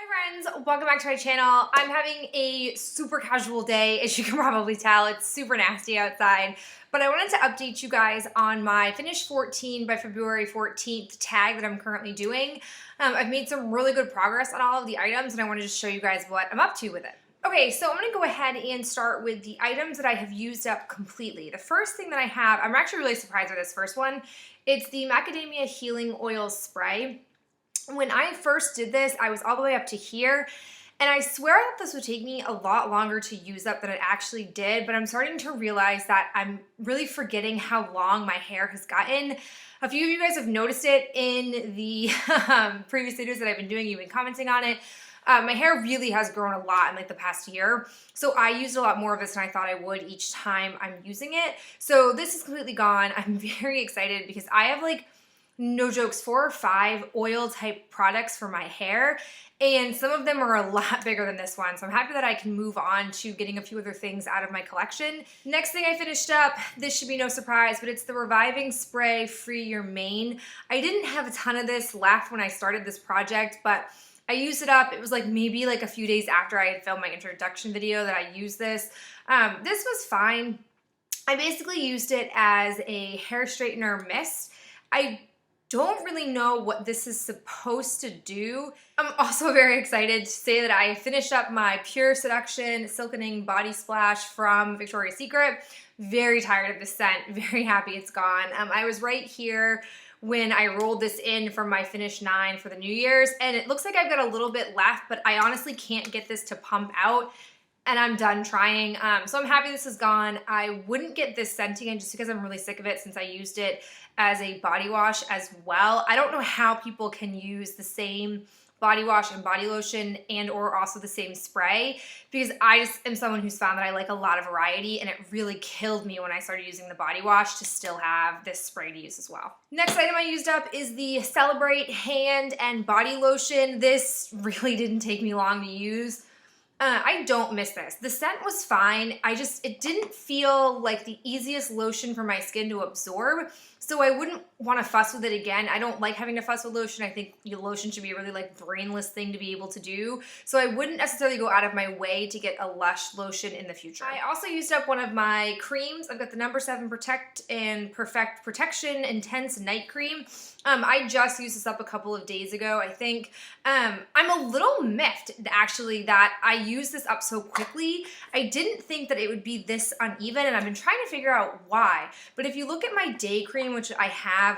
Hi friends, welcome back to my channel. I'm having a super casual day, as you can probably tell. It's super nasty outside, but I wanted to update you guys on my Finish 14 by February 14th tag that I'm currently doing. I've made some really good progress on all of the items, and I want to just show you guys what I'm up to with it. Okay, so I'm going to go ahead and start with the items that I have used up completely. The first thing that I have, I'm actually really surprised with this first one. It's the Macadamia Healing Oil Spray. When I first did this, I was all the way up to here, and I swear that this would take me a lot longer to use up than it actually did, but I'm starting to realize that I'm really forgetting how long my hair has gotten. A few of you guys have noticed it in the previous videos that I've been doing. You've been commenting on it. My hair really has grown a lot in like the past year, so I used a lot more of this than I thought I would each time I'm using it. So this is completely gone. I'm very excited because I have like, no jokes, 4 or 5 oil type products for my hair, and some of them are a lot bigger than this one, so I'm happy that I can move on to getting a few other things out of my collection. Next thing I finished up, this should be no surprise, but it's the Reviving Spray Free Your Mane. I didn't have a ton of this left when I started this project, but I used it up. It was like maybe like a few days after I had filmed my introduction video that I used this. This was fine. I basically used it as a hair straightener mist. I don't really know what this is supposed to do. I'm also very excited to say that I finished up my Pure Seduction Silkening Body Splash from Victoria's Secret. Very tired of the scent, very happy it's gone. I was right here when I rolled this in from my Finish 9 for the New Year's, and it looks like I've got a little bit left, but I honestly can't get this to pump out, and I'm done trying. So I'm happy this is gone. I wouldn't get this scent again just because I'm really sick of it since I used it as a body wash as well. I don't know how people can use the same body wash and body lotion and or also the same spray, because I just am someone who's found that I like a lot of variety, and it really killed me when I started using the body wash to still have this spray to use as well. Next item I used up is the Celebrate Hand and Body Lotion. This really didn't take me long to use. I don't miss this. The scent was fine. It didn't feel like the easiest lotion for my skin to absorb, so I wouldn't want to fuss with it again. I don't like having to fuss with lotion. I think your lotion should be a really like brainless thing to be able to do, so I wouldn't necessarily go out of my way to get a Lush lotion in the future. I also used up one of my creams. I've got the No. 7 Protect and Perfect Protection Intense Night Cream. I just used this up a couple of days ago, I think. I'm a little miffed, actually, that I used this up so quickly. I didn't think that it would be this uneven, and I've been trying to figure out why. But if you look at my day cream, which I have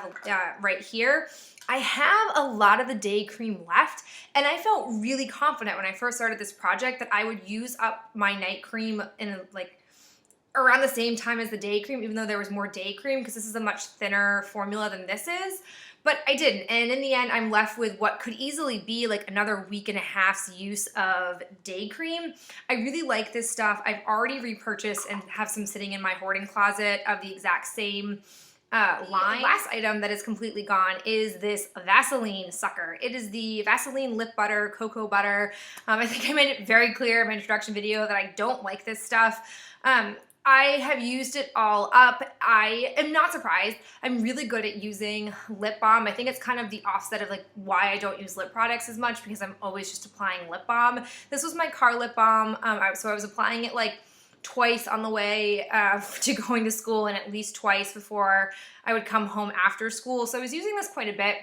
right here, I have a lot of the day cream left, and I felt really confident when I first started this project that I would use up my night cream in like around the same time as the day cream, even though there was more day cream, because this is a much thinner formula than this is. But I didn't, and in the end, I'm left with what could easily be like another week and a half's use of day cream. I really like this stuff. I've already repurchased and have some sitting in my hoarding closet of the exact same line. The last item that is completely gone is this Vaseline sucker. It is the Vaseline Lip Butter Cocoa Butter. I think I made it very clear in my introduction video that I don't like this stuff. I have used it all up. I am not surprised. I'm really good at using lip balm. I think it's kind of the offset of like why I don't use lip products as much, because I'm always just applying lip balm. This was my car lip balm, so I was applying it like twice on the way to going to school, and at least twice before I would come home after school. So I was using this quite a bit.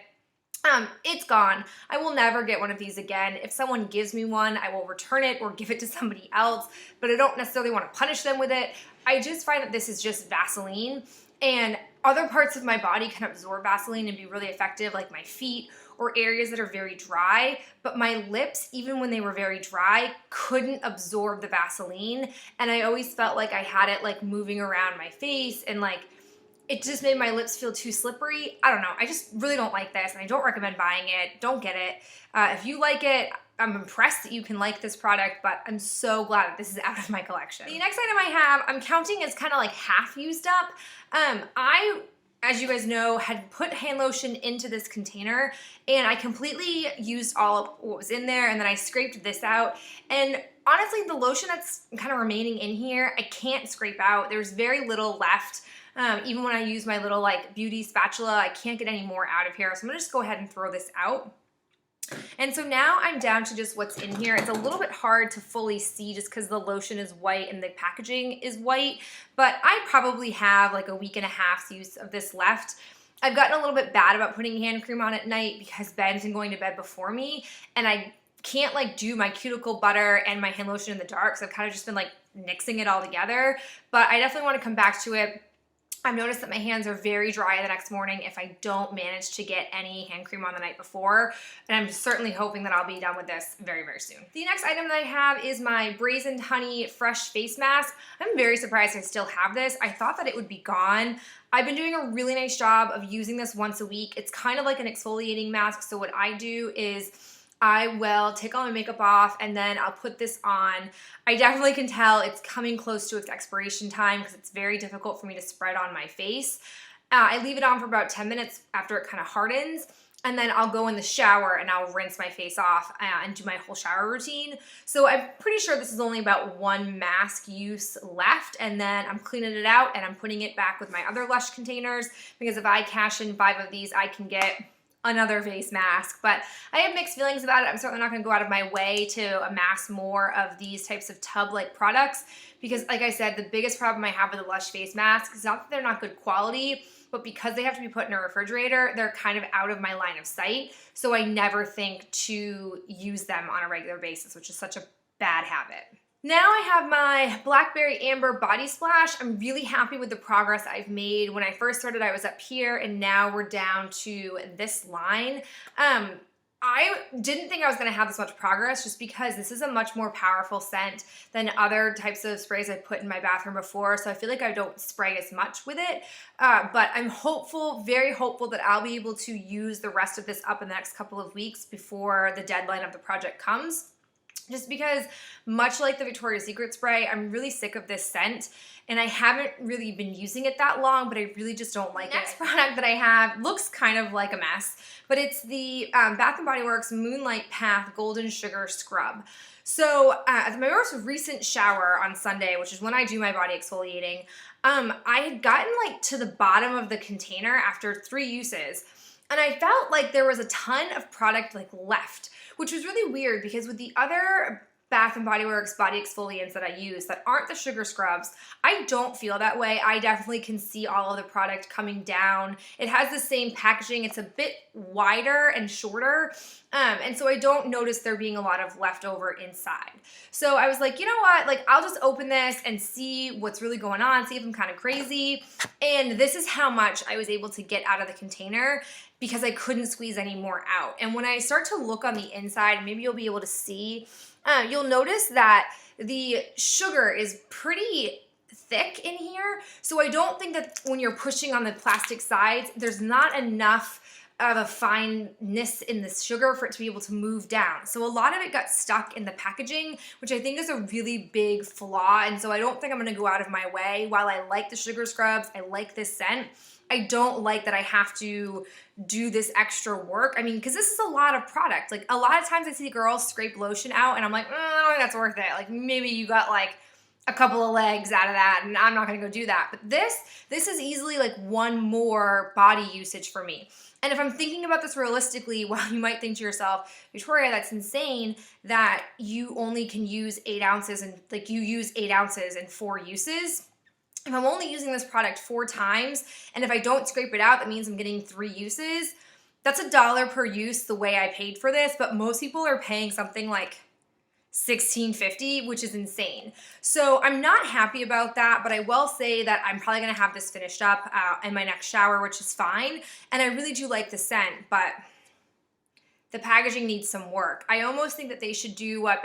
It's gone. I will never get one of these again. If someone gives me one, I will return it or give it to somebody else, but I don't necessarily want to punish them with it. I just find that this is just Vaseline, and other parts of my body can absorb Vaseline and be really effective, like my feet or areas that are very dry, but my lips, even when they were very dry, couldn't absorb the Vaseline, and I always felt like I had it like moving around my face, and like it just made my lips feel too slippery. I don't know. I just really don't like this, and I don't recommend buying it. Don't get it. If you like it, I'm impressed that you can like this product, but I'm so glad that this is out of my collection. The next item I have, I'm counting as kind of like half used up. I, as you guys know, had put hand lotion into this container, and I completely used all of what was in there, and then I scraped this out. And honestly, the lotion that's kind of remaining in here, I can't scrape out. There's very little left. Even when I use my little like beauty spatula, I can't get any more out of here. So I'm gonna just go ahead and throw this out. And so now I'm down to just what's in here. It's a little bit hard to fully see just because the lotion is white and the packaging is white, but I probably have like a week and a half's use of this left. I've gotten a little bit bad about putting hand cream on at night because Ben's been going to bed before me, and I can't like do my cuticle butter and my hand lotion in the dark, so I've kind of just been like mixing it all together. But I definitely want to come back to it. I've noticed that my hands are very dry the next morning if I don't manage to get any hand cream on the night before, and I'm certainly hoping that I'll be done with this very, very soon. The next item that I have is my Brazened Honey Fresh Face Mask. I'm very surprised I still have this. I thought that it would be gone. I've been doing a really nice job of using this once a week. It's kind of like an exfoliating mask, so what I do is I will take all my makeup off and then I'll put this on. I definitely can tell it's coming close to its expiration time because it's very difficult for me to spread on my face. I leave it on for about 10 minutes after it kind of hardens, and then I'll go in the shower and I'll rinse my face off and do my whole shower routine. So I'm pretty sure this is only about one mask use left, and then I'm cleaning it out and I'm putting it back with my other Lush containers, because if I cash in 5 of these, I can get another face mask. But I have mixed feelings about it. I'm certainly not going to go out of my way to amass more of these types of tub-like products, because like I said, the biggest problem I have with the Lush face masks is not that they're not good quality, but because they have to be put in a refrigerator, they're kind of out of my line of sight. So I never think to use them on a regular basis, which is such a bad habit. Now I have my Blackberry Amber Body Splash. I'm really happy with the progress I've made. When I first started, I was up here, and now we're down to this line. I didn't think I was gonna have this much progress just because this is a much more powerful scent than other types of sprays I've put in my bathroom before, so I feel like I don't spray as much with it. But I'm hopeful, very hopeful, that I'll be able to use the rest of this up in the next couple of weeks before the deadline of the project comes. Just because, much like the Victoria's Secret spray, I'm really sick of this scent, and I haven't really been using it that long, but I really just don't like it. The next product that I have looks kind of like a mess, but it's the Bath & Body Works Moonlight Path Golden Sugar Scrub. So at my most recent shower on Sunday, which is when I do my body exfoliating, I had gotten like to the bottom of the container after 3 uses, and I felt like there was a ton of product like left, which was really weird because with the other Bath & Body Works body exfoliants that I use that aren't the sugar scrubs, I don't feel that way. I definitely can see all of the product coming down. It has the same packaging. It's a bit wider and shorter, and so I don't notice there being a lot of leftover inside. So I was like, you know what? Like, I'll just open this and see what's really going on, see if I'm kind of crazy. And this is how much I was able to get out of the container because I couldn't squeeze any more out. And when I start to look on the inside, maybe you'll be able to see, you'll notice that the sugar is pretty thick in here. So I don't think that when you're pushing on the plastic sides, there's not enough of a fineness in the sugar for it to be able to move down. So a lot of it got stuck in the packaging, which I think is a really big flaw. And so I don't think I'm gonna go out of my way. While I like the sugar scrubs, I like this scent, I don't like that I have to do this extra work. I mean, because this is a lot of product. Like, a lot of times I see girls scrape lotion out and I'm like, I don't think that's worth it. Like, maybe you got like a couple of legs out of that and I'm not gonna go do that. But this is easily like one more body usage for me. And if I'm thinking about this realistically, while you might think to yourself, Victoria, that's insane that you only can use 8 ounces and like you use 8 ounces in 4 uses. If I'm only using this product 4 times, and if I don't scrape it out, that means I'm getting 3 uses. That's $1 per use the way I paid for this, but most people are paying something like $16.50, which is insane. So I'm not happy about that, but I will say that I'm probably gonna have this finished up in my next shower, which is fine. And I really do like the scent, but the packaging needs some work. I almost think that they should do what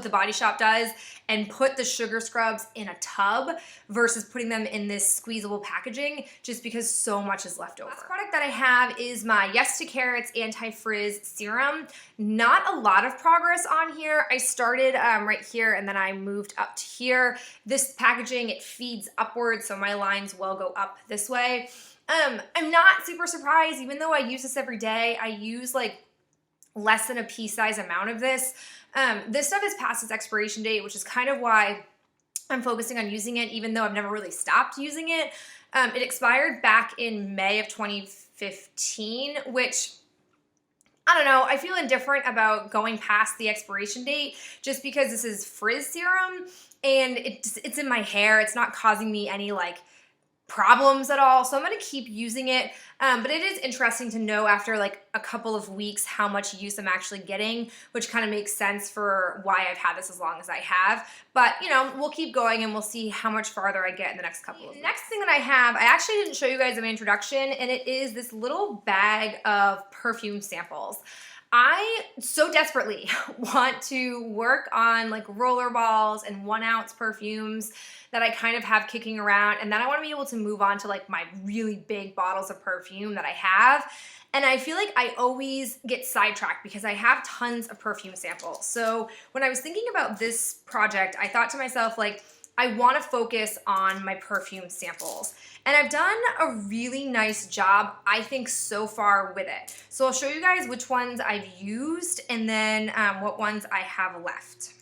the Body Shop does and put the sugar scrubs in a tub versus putting them in this squeezable packaging, just because so much is left over. The last product that I have is my Yes to Carrots Anti-Frizz Serum. Not a lot of progress on here. I started right here and then I moved up to here. This packaging, it feeds upwards, so my lines will go up this way. I'm not super surprised, even though I use this every day. I use like less than a pea size amount of this. This stuff is past its expiration date, which is kind of why I'm focusing on using it, even though I've never really stopped using it. It expired back in May of 2015, which I don't know, I feel indifferent about going past the expiration date just because this is Frizz serum and it's in my hair. It's not causing me any like problems at all, so I'm gonna keep using it, but it is interesting to know after like a couple of weeks how much use I'm actually getting, which kind of makes sense for why I've had this as long as I have. But you know, we'll keep going and we'll see how much farther I get in the next couple of weeks. Next thing that I have, I actually didn't show you guys in my introduction, and it is this little bag of perfume samples. I so desperately want to work on like roller balls and 1 ounce perfumes that I kind of have kicking around, and then I want to be able to move on to like my really big bottles of perfume that I have. And I feel like I always get sidetracked because I have tons of perfume samples. So when I was thinking about this project, I thought to myself, like, I want to focus on my perfume samples. And I've done a really nice job, I think, so far with it. So I'll show you guys which ones I've used and then what ones I have left.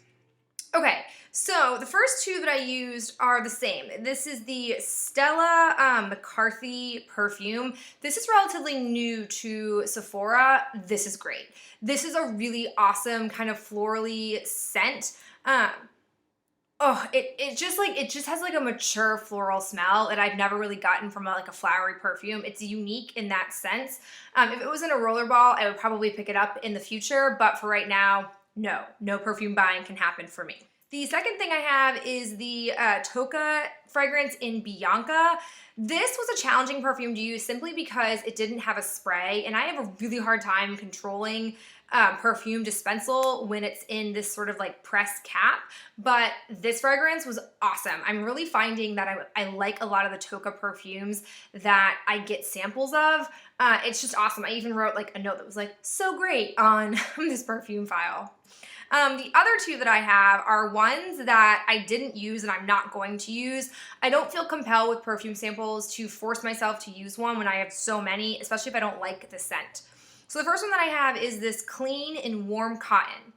Okay, so the first two that I used are the same. This is the Stella McCarthy perfume. This is relatively new to Sephora. This is great. This is a really awesome kind of florally scent. It just has like a mature floral smell that I've never really gotten from like a flowery perfume. It's unique in that sense. If it was in a roller ball, I would probably pick it up in the future, but for right now, no perfume buying can happen for me. The second thing I have is the Tocca fragrance in Bianca. This was a challenging perfume to use simply because it didn't have a spray, and I have a really hard time controlling perfume dispensal when it's in this sort of like press cap, but this fragrance was awesome. I'm really finding that I like a lot of the Tocca perfumes that I get samples of. It's just awesome. I even wrote like a note that was like, so great on this perfume file. The other two that I have are ones that I didn't use and I'm not going to use. I don't feel compelled with perfume samples to force myself to use one when I have so many, especially if I don't like the scent. So the first one that I have is this Clean and Warm Cotton.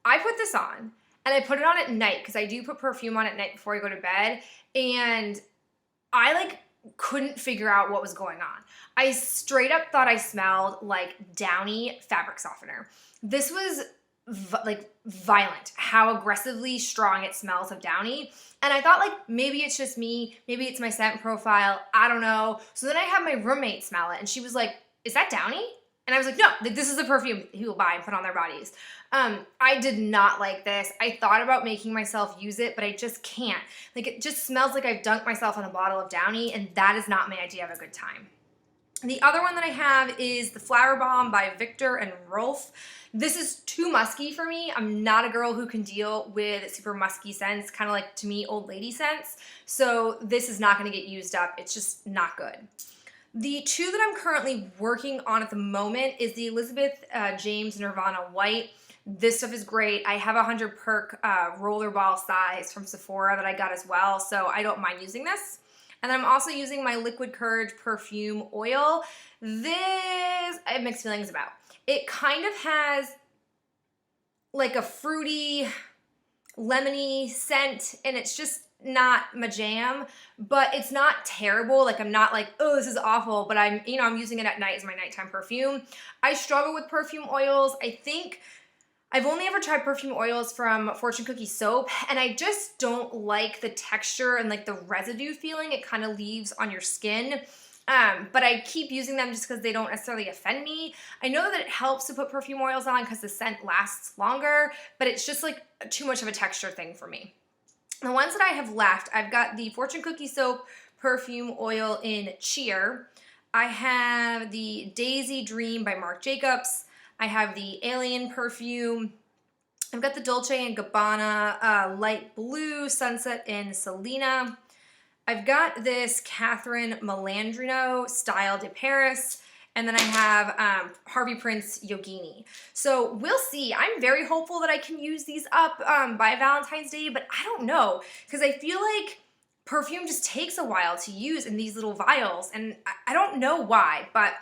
I put this on and I put it on at night because I do put perfume on at night before I go to bed, and I like couldn't figure out what was going on. I straight up thought I smelled like Downy fabric softener. This was like violent, how aggressively strong it smells of Downy. And I thought like, maybe it's just me, maybe it's my scent profile, I don't know. So then I had my roommate smell it and she was like, is that Downy? And I was like, no, this is a perfume people buy and put on their bodies. I did not like this. I thought about making myself use it, but I just can't. Like, it just smells like I've dunked myself in a bottle of Downy, and that is not my idea of a good time. The other one that I have is the Flower Bomb by Victor and Rolf. This is too musky for me. I'm not a girl who can deal with super musky scents, kind of like, to me, old lady scents. So this is not going to get used up. It's just not good. The two that I'm currently working on at the moment is the Elizabeth James Nirvana White. This stuff is great. I have a 100 perk rollerball size from Sephora that I got as well, so I don't mind using this. And then I'm also using my Liquid Courage perfume oil. This I have mixed feelings about. It kind of has like a fruity, lemony scent, and it's just not my jam, but it's not terrible. Like, I'm not like, oh, this is awful, but I'm using it at night as my nighttime perfume. I struggle with perfume oils. I think I've only ever tried perfume oils from Fortune Cookie soap, and I just don't like the texture and like the residue feeling it kind of leaves on your skin. But I keep using them just because they don't necessarily offend me. I know that it helps to put perfume oils on because the scent lasts longer, but it's just like too much of a texture thing for me. The ones that I have left, I've got the Fortune Cookie soap perfume oil in Cheer. I have the Daisy Dream by Marc Jacobs. I have the Alien perfume. I've got the Dolce & Gabbana Light Blue Sunset in Selena. I've got this Catherine Malandrino Style de Paris. And then I have Harvey Prince Yogini. So we'll see. I'm very hopeful that I can use these up by Valentine's Day, but I don't know, because I feel like perfume just takes a while to use in these little vials, and I don't know why, but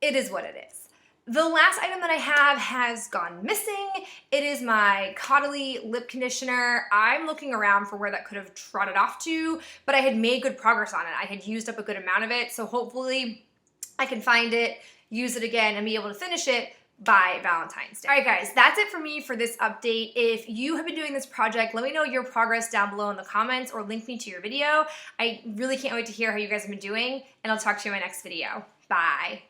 it is what it is. The last item that I have has gone missing. It is my Caudalie Lip Conditioner. I'm looking around for where that could have trotted off to, but I had made good progress on it. I had used up a good amount of it, so hopefully I can find it, use it again, and be able to finish it by Valentine's Day. All right, guys, that's it for me for this update. If you have been doing this project, let me know your progress down below in the comments or link me to your video. I really can't wait to hear how you guys have been doing, and I'll talk to you in my next video. Bye.